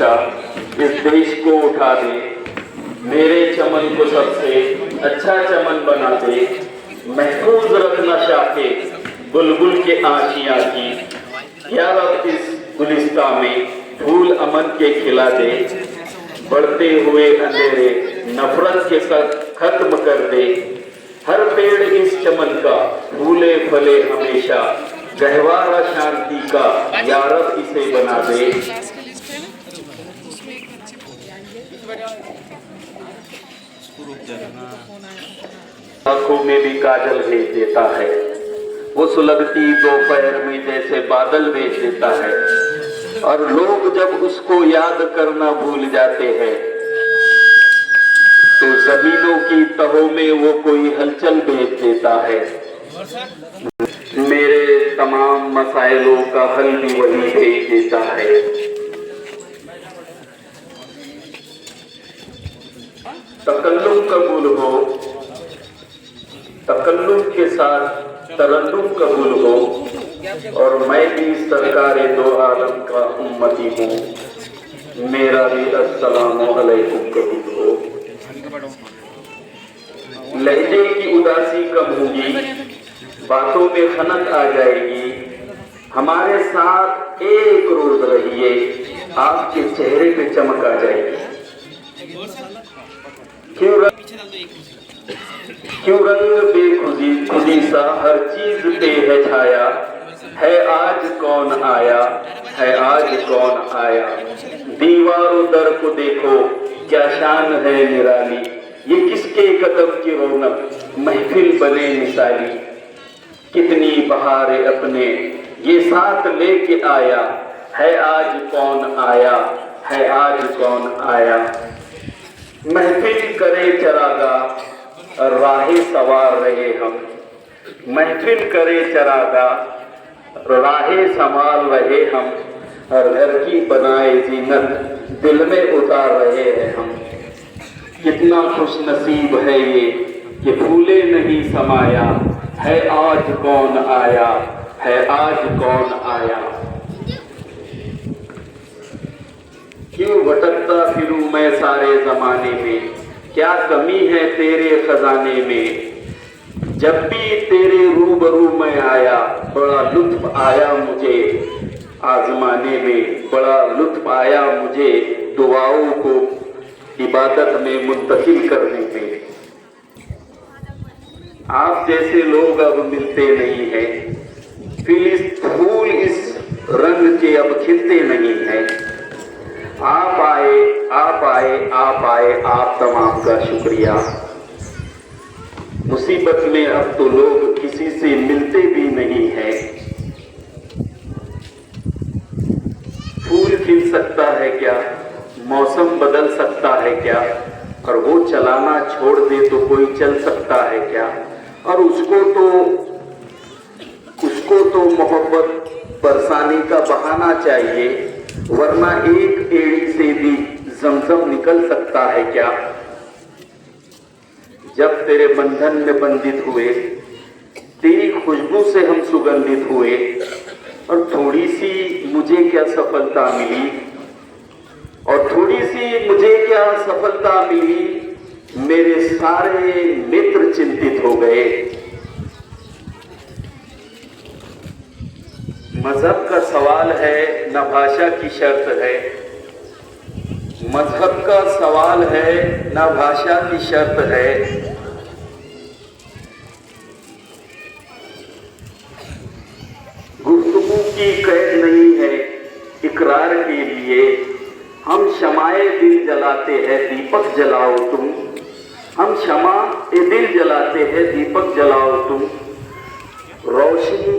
हमेशा इस देश को उठा दे, मेरे चमन को सबसे अच्छा चमन बना दे, महफूज रखना शाखे बुलबुल के आशियां की, या रब इस गुलिस्ता में फूल अमन के खिला दे, बढ़ते हुए अंधेरे नफरत के खत्म कर दे, हर पेड़ इस चमन का फूले फले हमेशा, गहवारा शांति का या रब इसे बना दे। आंखों में भी काजल भेज देता है, वो सुलगती दोपहर में जैसे बादल भेज देता है, और लोग जब उसको याद करना भूल जाते हैं तो जमीनों की तहों में वो कोई हलचल भेज देता है। मेरे तमाम मसाइलों का हल भी वही भेज देता है। तकल्लुम कबूल हो, तकल्लुम के साथ तरन्नुम कबूल हो, और मैं भी सरकारे दो आलम का उम्मती हूँ, मेरा भी अस्सलामु अलैकुम कबूल हो। लहजे की उदासी कम होगी, बातों में खनक आ जाएगी, हमारे साथ एक रोज रहिए, आपके चेहरे पे चमक आ जाएगी। क्यों रंग बेखुदी सा हर चीज पे है छाया, है आज कौन आया, है आज कौन आया, दीवारों दर को देखो क्या शान है निराली, ये किसके कदम की रौनक महफिल बने मिसाली, कितनी बहारें अपने ये साथ लेके आया, है आज कौन आया, है आज कौन आया, महफिल करे चरागा राहे सवार रहे हम, महफिल करे चरागा राहे संभाल रहे हम, और घर की बनाए जीनत दिल में उतार रहे हैं हम। कितना खुश नसीब है ये कि फूले नहीं समाया, है आज कौन आया, है आज कौन आया। क्यों भटकता फिरूं मैं सारे जमाने में, क्या कमी है तेरे खजाने में, जब भी तेरे रूबरू में आया, बड़ा लुत्फ आया मुझे आजमाने में, बड़ा लुत्फ आया मुझे दुआओं को इबादत में मुंतकिल करने में। आप जैसे लोग अब मिलते नहीं हैं, फूल इस रंग के अब खिलते नहीं हैं। आप आए, आप आए, आप आए, आप तमाम का शुक्रिया। मुसीबत में अब तो लोग किसी से मिलते भी नहीं हैं। फूल खिल सकता है क्या, मौसम बदल सकता है क्या, और वो चलाना छोड़ दे तो कोई चल सकता है क्या, और उसको तो मोहब्बत बरसाने का बहाना चाहिए, वरना एक एड़ी से भी जमजम निकल सकता है क्या। जब तेरे बंधन में बंधित हुए, तेरी खुशबू से हम सुगंधित हुए, और थोड़ी सी मुझे क्या सफलता मिली, और थोड़ी सी मुझे क्या सफलता मिली, मेरे सारे मित्र चिंतित हो गए। मजहब का सवाल है न भाषा की शर्त है, मजहब का सवाल है न भाषा की शर्त है, गुफ्तगू की कैद नहीं है इकरार के लिए, हम शमाए दिल जलाते हैं दीपक जलाओ तुम, हम शमा ए दिल जलाते हैं दीपक जलाओ तुम। रोशनी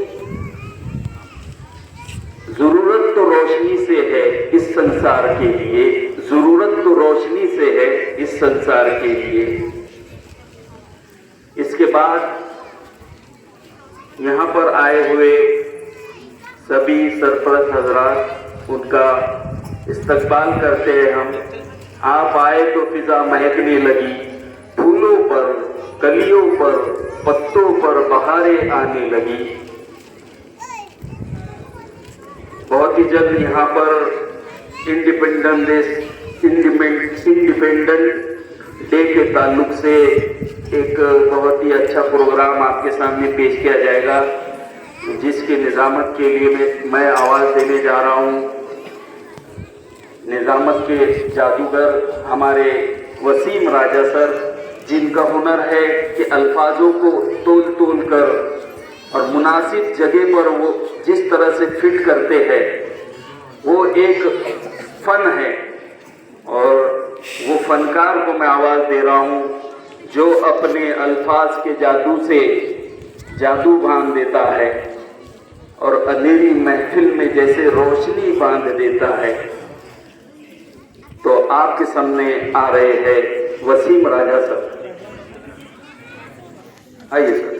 जरूरत तो रोशनी से है इस संसार के लिए, जरूरत तो रोशनी से है इस संसार के लिए। इसके बाद यहाँ पर आए हुए सभी सरपरस्त हजरात, उनका इस्तकबाल करते हैं हम। आप आए तो फिजा महकने लगी, फूलों पर, कलियों पर, पत्तों पर बहारें आने लगी। बहुत ही जल्द यहाँ पर इंडिपेंडेंट डे के ताल्लुक से एक बहुत ही अच्छा प्रोग्राम आपके सामने पेश किया जाएगा, जिसकी निज़ामत के लिए मैं आवाज़ देने जा रहा हूँ। निज़ामत के जादूगर हमारे वसीम राजा सर, जिनका हुनर है कि अल्फाजों को तोल तोल कर और मुनासिब जगह पर वो जिस तरह से फिट करते हैं, वो एक फ़न है। और वो फनकार को मैं आवाज़ दे रहा हूँ जो अपने अल्फाज के जादू से जादू बांध देता है और अंधेरी महफिल में जैसे रोशनी बांध देता है। तो आपके सामने आ रहे हैं वसीम राजा सर। आइए सर।